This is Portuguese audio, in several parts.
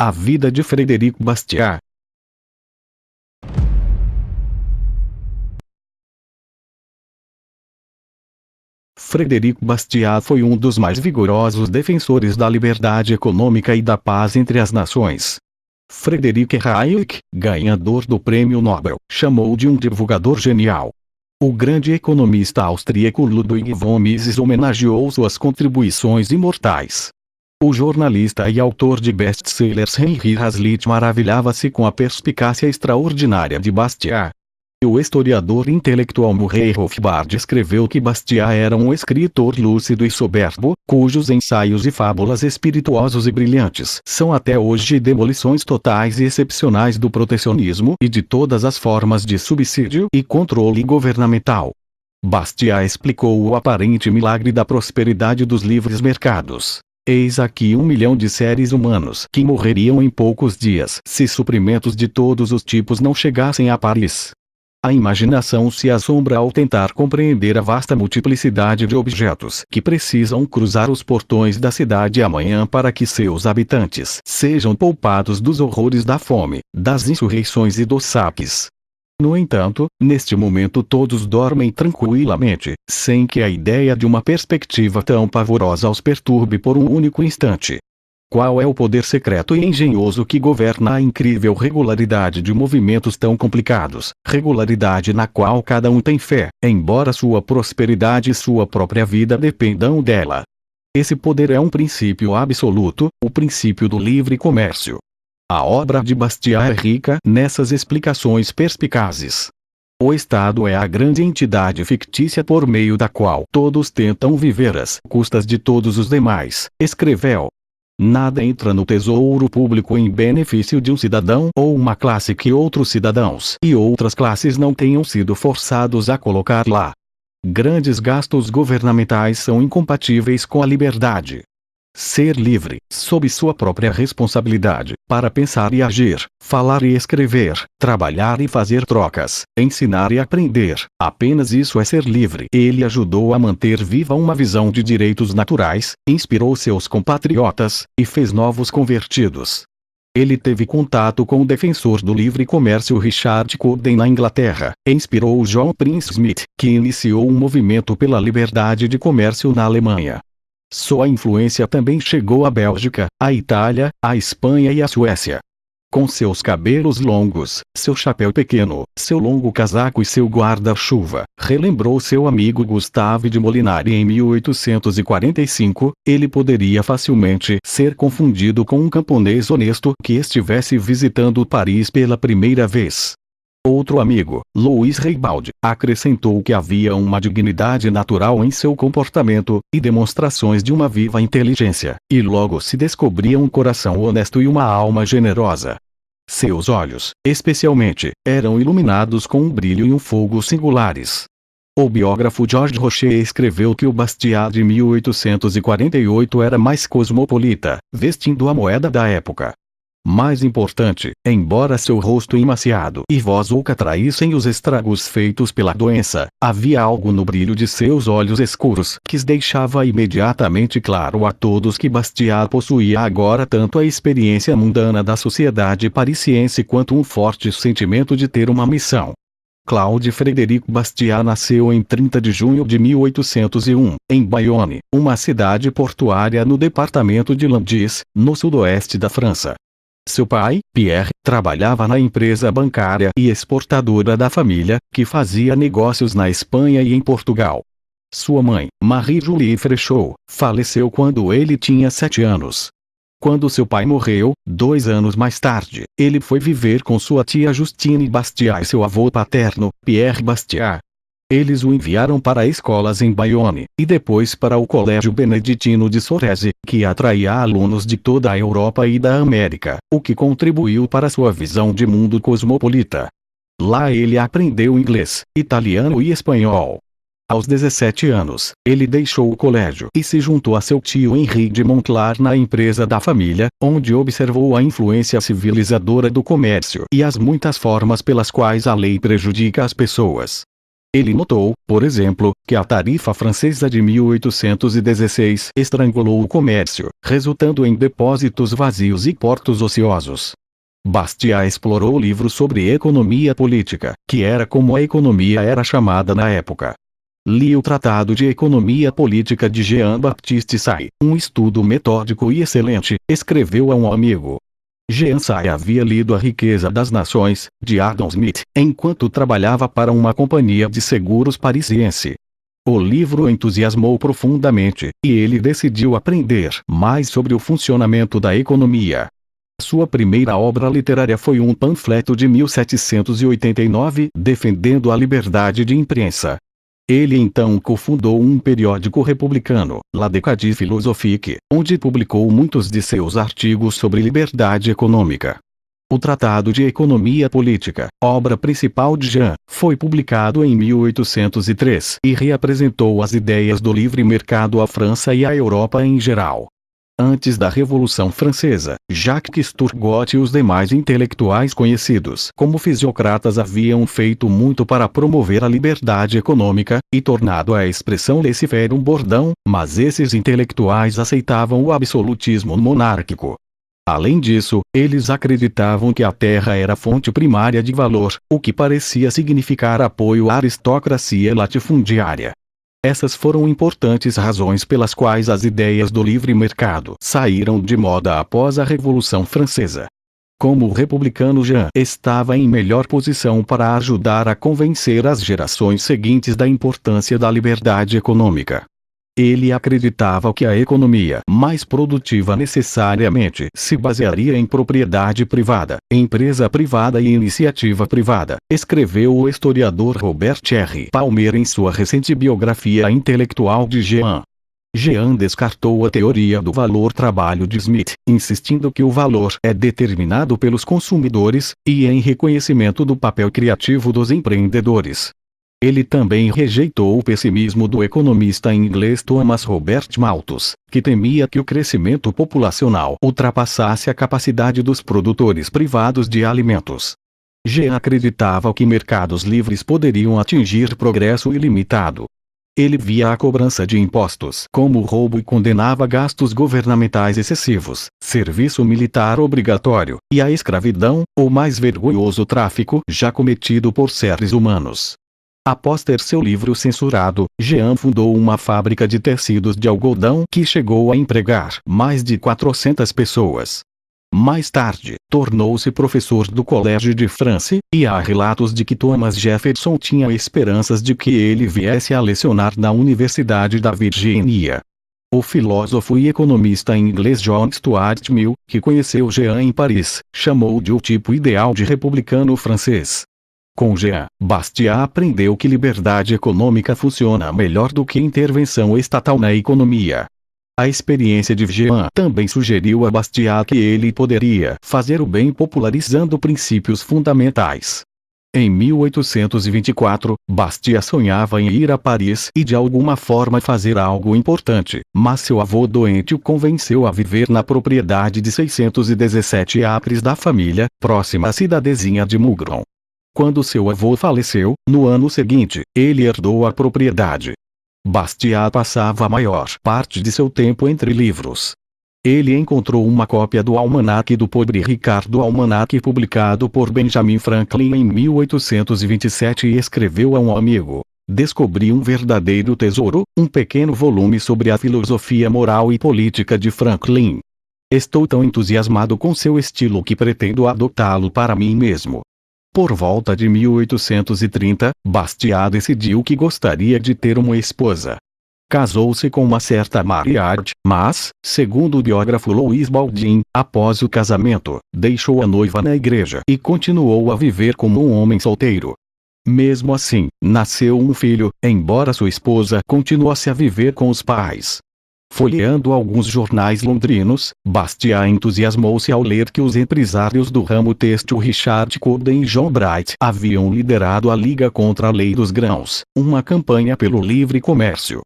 A vida de Frederic Bastiat. Frederic Bastiat foi um dos mais vigorosos defensores da liberdade econômica e da paz entre as nações. Friedrich Hayek, ganhador do Prêmio Nobel, chamou de um divulgador genial. O grande economista austríaco Ludwig von Mises homenageou suas contribuições imortais. O jornalista e autor de best-sellers Henry Hazlitt maravilhava-se com a perspicácia extraordinária de Bastiat. O historiador intelectual Murray Rothbard escreveu que Bastiat era um escritor lúcido e soberbo, cujos ensaios e fábulas espirituosos e brilhantes são até hoje demolições totais e excepcionais do protecionismo e de todas as formas de subsídio e controle governamental. Bastiat explicou o aparente milagre da prosperidade dos livres mercados. Eis aqui 1 milhão de seres humanos que morreriam em poucos dias se suprimentos de todos os tipos não chegassem a Paris. A imaginação se assombra ao tentar compreender a vasta multiplicidade de objetos que precisam cruzar os portões da cidade amanhã para que seus habitantes sejam poupados dos horrores da fome, das insurreições e dos saques. No entanto, neste momento todos dormem tranquilamente, sem que a ideia de uma perspectiva tão pavorosa os perturbe por um único instante. Qual é o poder secreto e engenhoso que governa a incrível regularidade de movimentos tão complicados, regularidade na qual cada um tem fé, embora sua prosperidade e sua própria vida dependam dela? Esse poder é um princípio absoluto, o princípio do livre comércio. A obra de Bastiat é rica nessas explicações perspicazes. O Estado é a grande entidade fictícia por meio da qual todos tentam viver às custas de todos os demais, escreveu. Nada entra no tesouro público em benefício de um cidadão ou uma classe que outros cidadãos e outras classes não tenham sido forçados a colocar lá. Grandes gastos governamentais são incompatíveis com a liberdade. Ser livre, sob sua própria responsabilidade, para pensar e agir, falar e escrever, trabalhar e fazer trocas, ensinar e aprender, apenas isso é ser livre. Ele ajudou a manter viva uma visão de direitos naturais, inspirou seus compatriotas, e fez novos convertidos. Ele teve contato com o defensor do livre comércio Richard Cobden na Inglaterra, inspirou John Prince Smith, que iniciou um movimento pela liberdade de comércio na Alemanha. Sua influência também chegou à Bélgica, à Itália, à Espanha e à Suécia. Com seus cabelos longos, seu chapéu pequeno, seu longo casaco e seu guarda-chuva, relembrou seu amigo Gustave de Molinari em 1845, ele poderia facilmente ser confundido com um camponês honesto que estivesse visitando Paris pela primeira vez. Outro amigo, Louis Reibald, acrescentou que havia uma dignidade natural em seu comportamento, e demonstrações de uma viva inteligência, e logo se descobria um coração honesto e uma alma generosa. Seus olhos, especialmente, eram iluminados com um brilho e um fogo singulares. O biógrafo George Rocher escreveu que o Bastiat de 1848 era mais cosmopolita, vestindo a moeda da época. Mais importante, embora seu rosto emaciado e voz ouca traíssem os estragos feitos pela doença, havia algo no brilho de seus olhos escuros que deixava imediatamente claro a todos que Bastiat possuía agora tanto a experiência mundana da sociedade parisiense quanto um forte sentimento de ter uma missão. Claude Frederic Bastiat nasceu em 30 de junho de 1801, em Bayonne, uma cidade portuária no departamento de Landies, no sudoeste da França. Seu pai, Pierre, trabalhava na empresa bancária e exportadora da família, que fazia negócios na Espanha e em Portugal. Sua mãe, Marie-Julie Frechot, faleceu quando ele tinha 7 anos. Quando seu pai morreu, 2 anos mais tarde, ele foi viver com sua tia Justine Bastiat e seu avô paterno, Pierre Bastiat. Eles o enviaram para escolas em Bayonne, e depois para o Colégio Beneditino de Sorèze, que atraía alunos de toda a Europa e da América, o que contribuiu para sua visão de mundo cosmopolita. Lá ele aprendeu inglês, italiano e espanhol. Aos 17 anos, ele deixou o colégio e se juntou a seu tio Henri de Montclar na empresa da família, onde observou a influência civilizadora do comércio e as muitas formas pelas quais a lei prejudica as pessoas. Ele notou, por exemplo, que a tarifa francesa de 1816 estrangulou o comércio, resultando em depósitos vazios e portos ociosos. Bastiat explorou livros sobre economia política, que era como a economia era chamada na época. Li o Tratado de Economia Política de Jean-Baptiste Say, um estudo metódico e excelente, escreveu a um amigo. Jean Say havia lido A Riqueza das Nações, de Adam Smith, enquanto trabalhava para uma companhia de seguros parisiense. O livro o entusiasmou profundamente, e ele decidiu aprender mais sobre o funcionamento da economia. Sua primeira obra literária foi um panfleto de 1789 defendendo a liberdade de imprensa. Ele então cofundou um periódico republicano, La Décade Philosophique, onde publicou muitos de seus artigos sobre liberdade econômica. O Tratado de Economia Política, obra principal de Jean, foi publicado em 1803 e reapresentou as ideias do livre mercado à França e à Europa em geral. Antes da Revolução Francesa, Jacques Turgot e os demais intelectuais conhecidos como fisiocratas haviam feito muito para promover a liberdade econômica, e tornado a expressão laissez-faire um bordão, mas esses intelectuais aceitavam o absolutismo monárquico. Além disso, eles acreditavam que a terra era fonte primária de valor, o que parecia significar apoio à aristocracia latifundiária. Essas foram importantes razões pelas quais as ideias do livre mercado saíram de moda após a Revolução Francesa. Como o republicano Jean estava em melhor posição para ajudar a convencer as gerações seguintes da importância da liberdade econômica. Ele acreditava que a economia mais produtiva necessariamente se basearia em propriedade privada, empresa privada e iniciativa privada, escreveu o historiador Robert R. Palmer em sua recente biografia intelectual de Jean. Jean descartou a teoria do valor-trabalho de Smith, insistindo que o valor é determinado pelos consumidores, e em reconhecimento do papel criativo dos empreendedores. Ele também rejeitou o pessimismo do economista inglês Thomas Robert Malthus, que temia que o crescimento populacional ultrapassasse a capacidade dos produtores privados de alimentos. Jean acreditava que mercados livres poderiam atingir progresso ilimitado. Ele via a cobrança de impostos como roubo e condenava gastos governamentais excessivos, serviço militar obrigatório, e a escravidão, o mais vergonhoso tráfico já cometido por seres humanos. Após ter seu livro censurado, Jean fundou uma fábrica de tecidos de algodão que chegou a empregar mais de 400 pessoas. Mais tarde, tornou-se professor do Collège de France, e há relatos de que Thomas Jefferson tinha esperanças de que ele viesse a lecionar na Universidade da Virgínia. O filósofo e economista inglês John Stuart Mill, que conheceu Jean em Paris, chamou-o de o tipo ideal de republicano francês. Com Jean, Bastiat aprendeu que liberdade econômica funciona melhor do que intervenção estatal na economia. A experiência de Jean também sugeriu a Bastiat que ele poderia fazer o bem popularizando princípios fundamentais. Em 1824, Bastiat sonhava em ir a Paris e de alguma forma fazer algo importante, mas seu avô doente o convenceu a viver na propriedade de 617 acres da família, próxima à cidadezinha de Mougron. Quando seu avô faleceu, no ano seguinte, ele herdou a propriedade. Bastiat passava a maior parte de seu tempo entre livros. Ele encontrou uma cópia do Almanaque do Pobre Ricardo, almanaque publicado por Benjamin Franklin em 1827, e escreveu a um amigo: "Descobri um verdadeiro tesouro, um pequeno volume sobre a filosofia moral e política de Franklin. Estou tão entusiasmado com seu estilo que pretendo adotá-lo para mim mesmo." Por volta de 1830, Bastiat decidiu que gostaria de ter uma esposa. Casou-se com uma certa Mariard, mas, segundo o biógrafo Louis Baldin, após o casamento, deixou a noiva na igreja e continuou a viver como um homem solteiro. Mesmo assim, nasceu um filho, embora sua esposa continuasse a viver com os pais. Folheando alguns jornais londrinos, Bastiat entusiasmou-se ao ler que os empresários do ramo têxtil Richard Cobden e John Bright haviam liderado a Liga contra a Lei dos Grãos, uma campanha pelo livre comércio.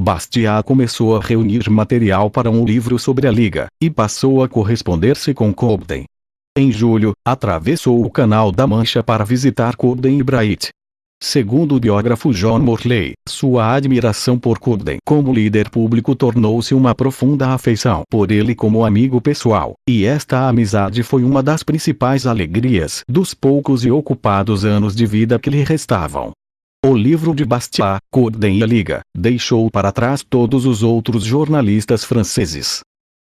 Bastiat começou a reunir material para um livro sobre a Liga, e passou a corresponder-se com Cobden. Em julho, atravessou o Canal da Mancha para visitar Cobden e Bright. Segundo o biógrafo John Morley, sua admiração por Corden como líder público tornou-se uma profunda afeição por ele como amigo pessoal, e esta amizade foi uma das principais alegrias dos poucos e ocupados anos de vida que lhe restavam. O livro de Bastiat, Corden e a Liga, deixou para trás todos os outros jornalistas franceses.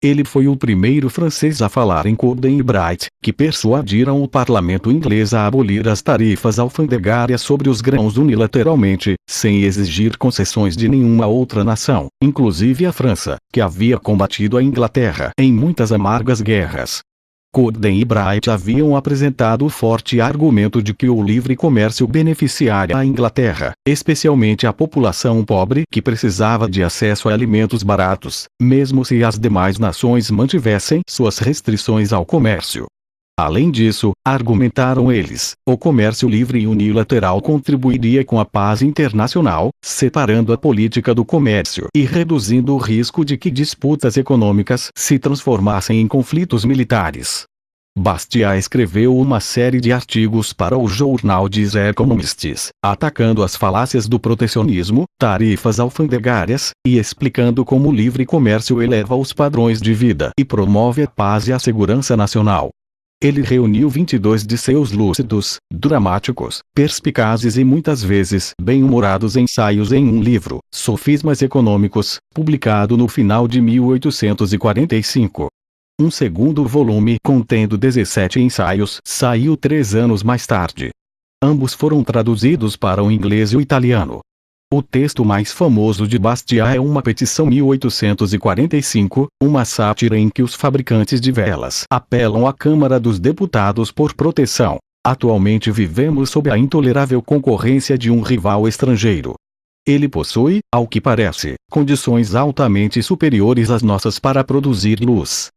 Ele foi o primeiro francês a falar em Corden e Bright, que persuadiram o parlamento inglês a abolir as tarifas alfandegárias sobre os grãos unilateralmente, sem exigir concessões de nenhuma outra nação, inclusive a França, que havia combatido a Inglaterra em muitas amargas guerras. Corden e Bright haviam apresentado o forte argumento de que o livre comércio beneficiaria a Inglaterra, especialmente a população pobre que precisava de acesso a alimentos baratos, mesmo se as demais nações mantivessem suas restrições ao comércio. Além disso, argumentaram eles, o comércio livre e unilateral contribuiria com a paz internacional, separando a política do comércio e reduzindo o risco de que disputas econômicas se transformassem em conflitos militares. Bastiat escreveu uma série de artigos para o jornal des Economistes, atacando as falácias do protecionismo, tarifas alfandegárias, e explicando como o livre comércio eleva os padrões de vida e promove a paz e a segurança nacional. Ele reuniu 22 de seus lúcidos, dramáticos, perspicazes e muitas vezes bem-humorados ensaios em um livro, Sofismas Econômicos, publicado no final de 1845. Um segundo volume, contendo 17 ensaios, saiu 3 anos mais tarde. Ambos foram traduzidos para o inglês e o italiano. O texto mais famoso de Bastiat é uma petição 1845, uma sátira em que os fabricantes de velas apelam à Câmara dos Deputados por proteção. Atualmente vivemos sob a intolerável concorrência de um rival estrangeiro. Ele possui, ao que parece, condições altamente superiores às nossas para produzir luz.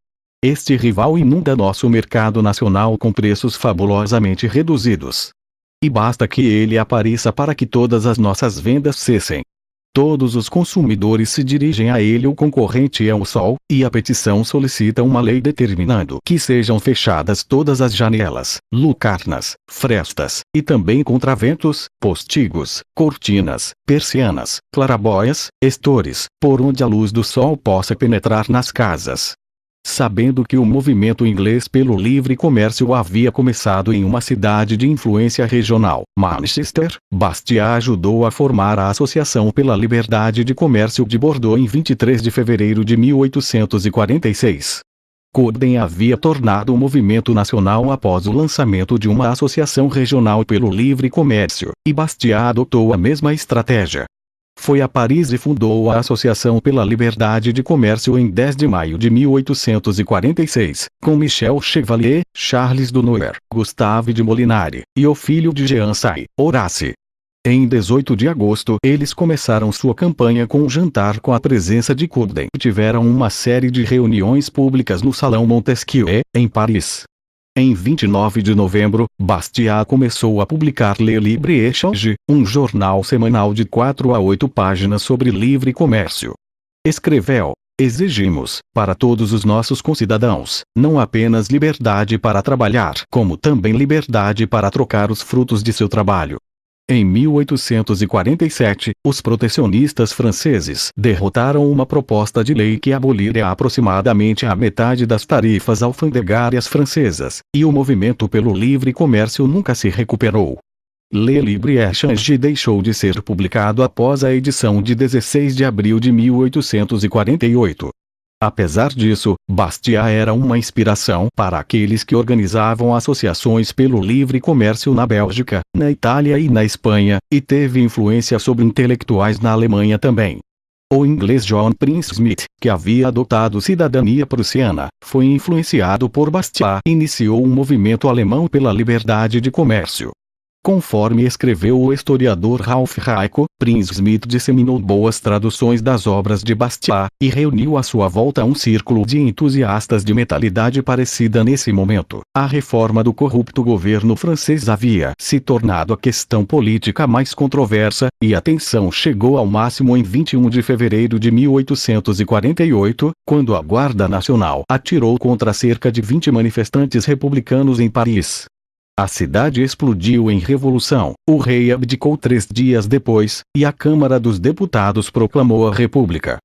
Este rival inunda nosso mercado nacional com preços fabulosamente reduzidos. E basta que ele apareça para que todas as nossas vendas cessem. Todos os consumidores se dirigem a ele. O concorrente é o sol, e a petição solicita uma lei determinando que sejam fechadas todas as janelas, lucarnas, frestas, e também contraventos, postigos, cortinas, persianas, clarabóias, estores, por onde a luz do sol possa penetrar nas casas. Sabendo que o movimento inglês pelo livre comércio havia começado em uma cidade de influência regional, Manchester, Bastiat ajudou a formar a Associação pela Liberdade de Comércio de Bordeaux em 23 de fevereiro de 1846. Corden havia tornado o movimento nacional após o lançamento de uma associação regional pelo livre comércio, e Bastiat adotou a mesma estratégia. Foi a Paris e fundou a Associação pela Liberdade de Comércio em 10 de maio de 1846, com Michel Chevalier, Charles Dunoyer, Gustave de Molinari, e o filho de Jean Say, Horace. Em 18 de agosto eles começaram sua campanha com um jantar com a presença de Corden e tiveram uma série de reuniões públicas no Salão Montesquieu, em Paris. Em 29 de novembro, Bastiat começou a publicar Le Libre-Échange, um jornal semanal de 4 a 8 páginas sobre livre comércio. Escreveu: exigimos, para todos os nossos concidadãos, não apenas liberdade para trabalhar, como também liberdade para trocar os frutos de seu trabalho. Em 1847, os protecionistas franceses derrotaram uma proposta de lei que aboliria aproximadamente a metade das tarifas alfandegárias francesas, e o movimento pelo livre comércio nunca se recuperou. Le Libre-Échange deixou de ser publicado após a edição de 16 de abril de 1848. Apesar disso, Bastiat era uma inspiração para aqueles que organizavam associações pelo livre comércio na Bélgica, na Itália e na Espanha, e teve influência sobre intelectuais na Alemanha também. O inglês John Prince Smith, que havia adotado cidadania prussiana, foi influenciado por Bastiat e iniciou um movimento alemão pela liberdade de comércio. Conforme escreveu o historiador Ralph Raico, Prince Smith disseminou boas traduções das obras de Bastiat, e reuniu à sua volta um círculo de entusiastas de mentalidade parecida. Nesse momento, a reforma do corrupto governo francês havia se tornado a questão política mais controversa, e a tensão chegou ao máximo em 21 de fevereiro de 1848, quando a Guarda Nacional atirou contra cerca de 20 manifestantes republicanos em Paris. A cidade explodiu em revolução, o rei abdicou 3 dias depois, e a Câmara dos Deputados proclamou a República.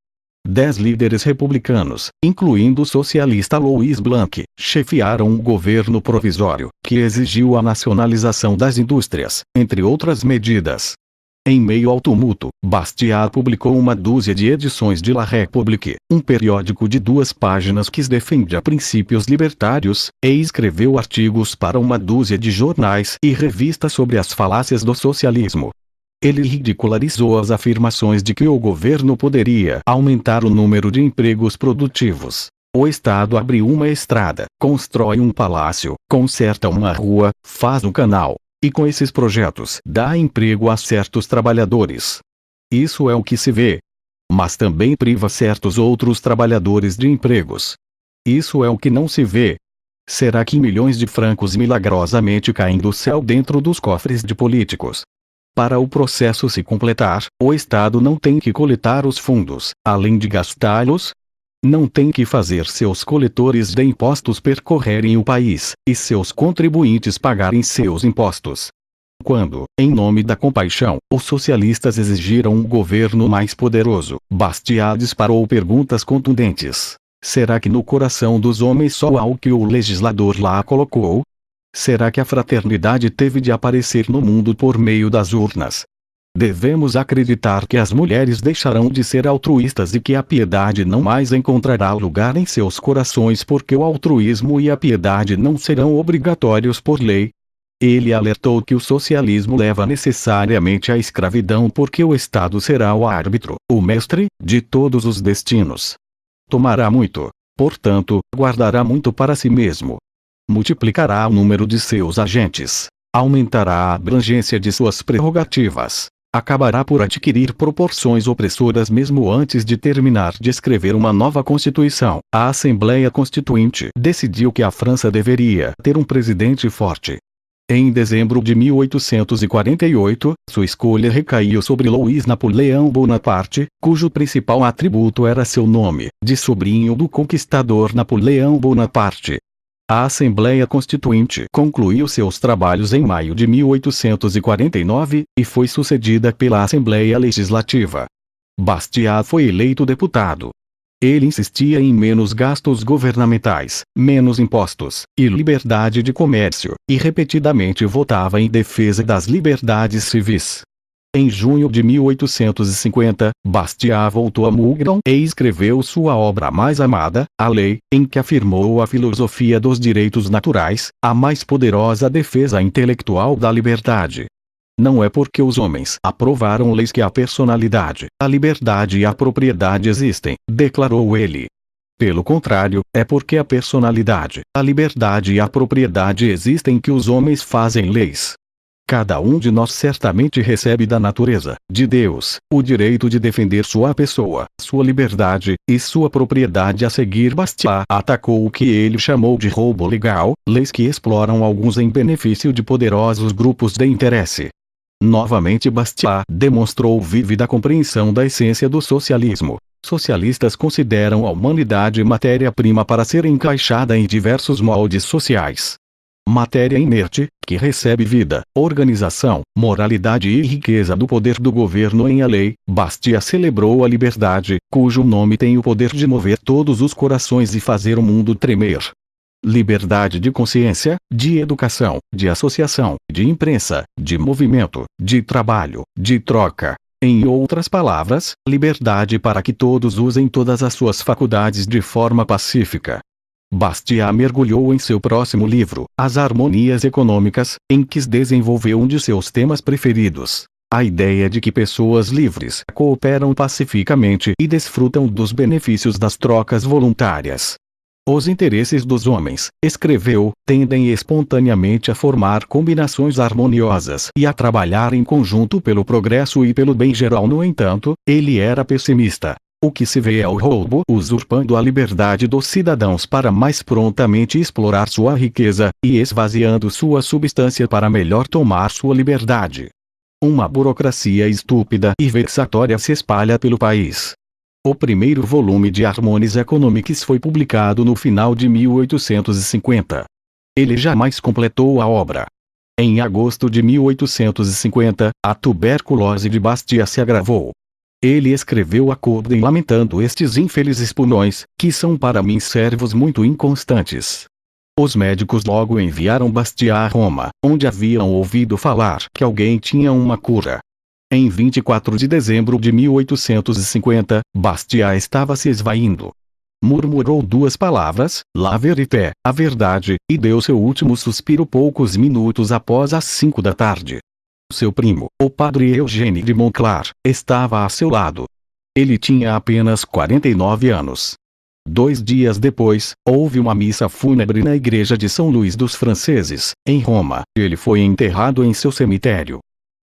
10 líderes republicanos, incluindo o socialista Louis Blanc, chefiaram um governo provisório, que exigiu a nacionalização das indústrias, entre outras medidas. Em meio ao tumulto, Bastiat publicou uma dúzia de edições de La République, um periódico de 2 páginas que defendia princípios libertários, e escreveu artigos para uma dúzia de jornais e revistas sobre as falácias do socialismo. Ele ridicularizou as afirmações de que o governo poderia aumentar o número de empregos produtivos. O Estado abre uma estrada, constrói um palácio, conserta uma rua, faz um canal. E com esses projetos dá emprego a certos trabalhadores. Isso é o que se vê. Mas também priva certos outros trabalhadores de empregos. Isso é o que não se vê. Será que milhões de francos milagrosamente caem do céu dentro dos cofres de políticos? Para o processo se completar, o Estado não tem que coletar os fundos, além de gastá-los? Não tem que fazer seus coletores de impostos percorrerem o país, e seus contribuintes pagarem seus impostos. Quando, em nome da compaixão, os socialistas exigiram um governo mais poderoso, Bastiat disparou perguntas contundentes. Será que no coração dos homens só há o que o legislador lá colocou? Será que a fraternidade teve de aparecer no mundo por meio das urnas? Devemos acreditar que as mulheres deixarão de ser altruístas e que a piedade não mais encontrará lugar em seus corações porque o altruísmo e a piedade não serão obrigatórios por lei. Ele alertou que o socialismo leva necessariamente à escravidão porque o Estado será o árbitro, o mestre, de todos os destinos. Tomará muito, portanto, guardará muito para si mesmo. Multiplicará o número de seus agentes. Aumentará a abrangência de suas prerrogativas. Acabará por adquirir proporções opressoras mesmo antes de terminar de escrever uma nova Constituição. A Assembleia Constituinte decidiu que a França deveria ter um presidente forte. Em dezembro de 1848, sua escolha recaiu sobre Louis Napoleão Bonaparte, cujo principal atributo era seu nome, de sobrinho do conquistador Napoleão Bonaparte. A Assembleia Constituinte concluiu seus trabalhos em maio de 1849, e foi sucedida pela Assembleia Legislativa. Bastiat foi eleito deputado. Ele insistia em menos gastos governamentais, menos impostos, e liberdade de comércio, e repetidamente votava em defesa das liberdades civis. Em junho de 1850, Bastiat voltou a Mougron e escreveu sua obra mais amada, A Lei, em que afirmou a filosofia dos direitos naturais, a mais poderosa defesa intelectual da liberdade. Não é porque os homens aprovaram leis que a personalidade, a liberdade e a propriedade existem, declarou ele. Pelo contrário, é porque a personalidade, a liberdade e a propriedade existem que os homens fazem leis. Cada um de nós certamente recebe da natureza, de Deus, o direito de defender sua pessoa, sua liberdade, e sua propriedade. A seguir, Bastiat atacou o que ele chamou de roubo legal, leis que exploram alguns em benefício de poderosos grupos de interesse. Novamente Bastiat demonstrou vívida compreensão da essência do socialismo. Socialistas consideram a humanidade matéria-prima para ser encaixada em diversos moldes sociais. Matéria inerte, que recebe vida, organização, moralidade e riqueza do poder do governo em a lei. Bastiat celebrou a liberdade, cujo nome tem o poder de mover todos os corações e fazer o mundo tremer. Liberdade de consciência, de educação, de associação, de imprensa, de movimento, de trabalho, de troca. Em outras palavras, liberdade para que todos usem todas as suas faculdades de forma pacífica. Bastiat mergulhou em seu próximo livro, As Harmonias Econômicas, em que desenvolveu um de seus temas preferidos. A ideia de que pessoas livres cooperam pacificamente e desfrutam dos benefícios das trocas voluntárias. Os interesses dos homens, escreveu, tendem espontaneamente a formar combinações harmoniosas e a trabalhar em conjunto pelo progresso e pelo bem geral. No entanto, ele era pessimista. O que se vê é o roubo usurpando a liberdade dos cidadãos para mais prontamente explorar sua riqueza, e esvaziando sua substância para melhor tomar sua liberdade. Uma burocracia estúpida e vexatória se espalha pelo país. O primeiro volume de Harmonies Economiques foi publicado no final de 1850. Ele jamais completou a obra. Em agosto de 1850, a tuberculose de Bastiat se agravou. Ele escreveu a Cobden lamentando estes infelizes pulmões, que são para mim servos muito inconstantes. Os médicos logo enviaram Bastiat a Roma, onde haviam ouvido falar que alguém tinha uma cura. Em 24 de dezembro de 1850, Bastiat estava se esvaindo. Murmurou duas palavras, la vérité, a verdade, e deu seu último suspiro poucos minutos após as 5 da tarde. Seu primo, o padre Eugène de Montclar, estava a seu lado. Ele tinha apenas 49 anos. 2 dias depois, houve uma missa fúnebre na igreja de São Luís dos Franceses, em Roma, e ele foi enterrado em seu cemitério.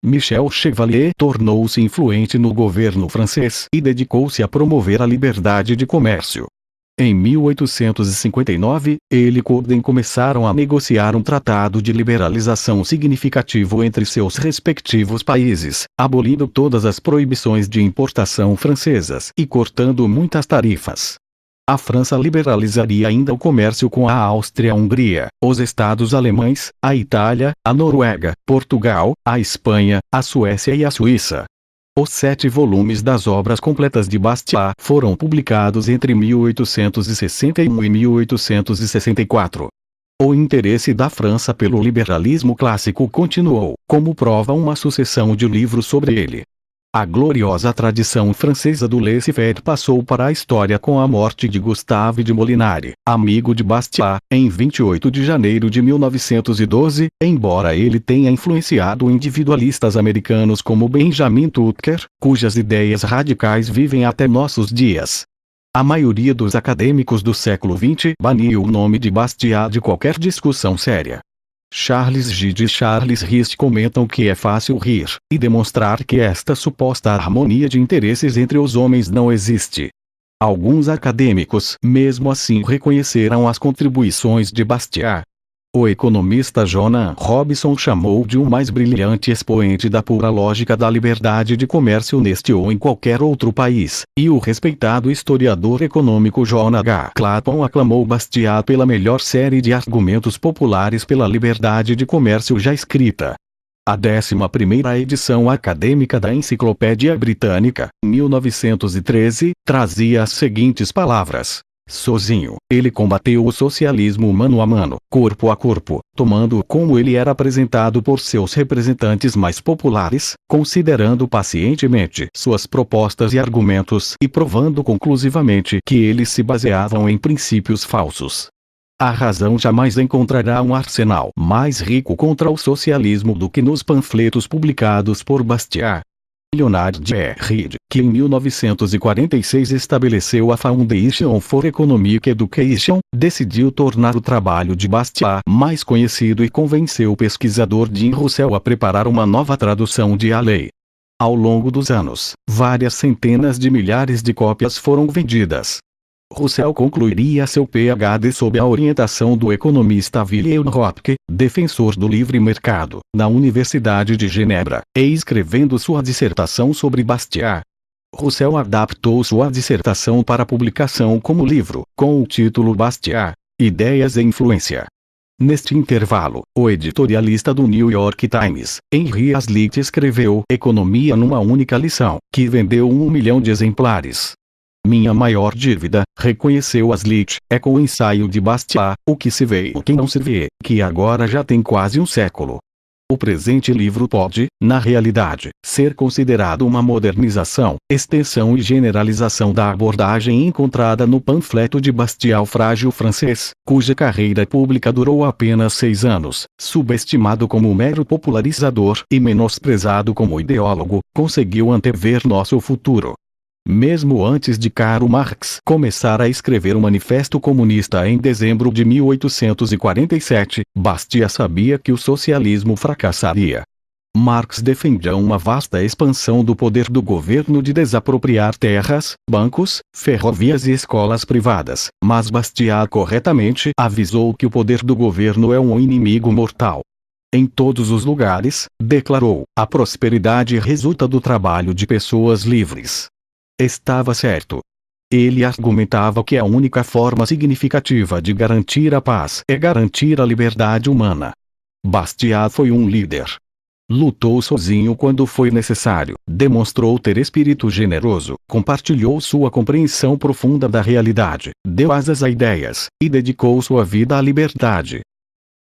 Michel Chevalier tornou-se influente no governo francês e dedicou-se a promover a liberdade de comércio. Em 1859, ele e Cobden começaram a negociar um tratado de liberalização significativo entre seus respectivos países, abolindo todas as proibições de importação francesas e cortando muitas tarifas. A França liberalizaria ainda o comércio com a Áustria-Hungria, os Estados Alemães, a Itália, a Noruega, Portugal, a Espanha, a Suécia e a Suíça. Os 7 volumes das obras completas de Bastiat foram publicados entre 1861 e 1864. O interesse da França pelo liberalismo clássico continuou, como prova uma sucessão de livros sobre ele. A gloriosa tradição francesa do laissez-faire passou para a história com a morte de Gustave de Molinari, amigo de Bastiat, em 28 de janeiro de 1912, embora ele tenha influenciado individualistas americanos como Benjamin Tucker, cujas ideias radicais vivem até nossos dias. A maioria dos acadêmicos do século XX baniu o nome de Bastiat de qualquer discussão séria. Charles Gide e Charles Rist comentam que é fácil rir, e demonstrar que esta suposta harmonia de interesses entre os homens não existe. Alguns acadêmicos, mesmo assim, reconheceram as contribuições de Bastiat. O economista Jonah Robinson chamou de o mais brilhante expoente da pura lógica da liberdade de comércio neste ou em qualquer outro país, e o respeitado historiador econômico John H. Clapham aclamou Bastiat pela melhor série de argumentos populares pela liberdade de comércio já escrita. A 11ª edição acadêmica da Enciclopédia Britânica, 1913, trazia as seguintes palavras. Sozinho, ele combateu o socialismo mano a mano, corpo a corpo, tomando-o como ele era apresentado por seus representantes mais populares, considerando pacientemente suas propostas e argumentos e provando conclusivamente que eles se baseavam em princípios falsos. A razão jamais encontrará um arsenal mais rico contra o socialismo do que nos panfletos publicados por Bastiat. Leonard J. Reed, que em 1946 estabeleceu a Foundation for Economic Education, decidiu tornar o trabalho de Bastiat mais conhecido e convenceu o pesquisador Dean Russell a preparar uma nova tradução de A Lei. Ao longo dos anos, várias centenas de milhares de cópias foram vendidas. Russell concluiria seu Ph.D. sob a orientação do economista Wilhelm Röpke, defensor do livre mercado, na Universidade de Genebra, e escrevendo sua dissertação sobre Bastiat. Russell adaptou sua dissertação para publicação como livro, com o título Bastiat, Ideias e Influência. Neste intervalo, o editorialista do New York Times, Henry Hazlitt, escreveu Economia numa única lição, que vendeu 1 milhão de exemplares. Minha maior dívida, reconheceu Hazlitt, é com o ensaio de Bastiat, O que se vê e o que não se vê, que agora já tem quase um século. O presente livro pode, na realidade, ser considerado uma modernização, extensão e generalização da abordagem encontrada no panfleto de Bastiat o Frágil Francês, cuja carreira pública durou apenas 6 anos, subestimado como mero popularizador e menosprezado como ideólogo, conseguiu antever nosso futuro. Mesmo antes de Karl Marx começar a escrever o Manifesto Comunista em dezembro de 1847, Bastiat sabia que o socialismo fracassaria. Marx defendia uma vasta expansão do poder do governo de desapropriar terras, bancos, ferrovias e escolas privadas, mas Bastiat corretamente avisou que o poder do governo é um inimigo mortal. Em todos os lugares, declarou, a prosperidade resulta do trabalho de pessoas livres. Estava certo. Ele argumentava que a única forma significativa de garantir a paz é garantir a liberdade humana. Bastiat foi um líder. Lutou sozinho quando foi necessário, demonstrou ter espírito generoso, compartilhou sua compreensão profunda da realidade, deu asas a ideias, e dedicou sua vida à liberdade.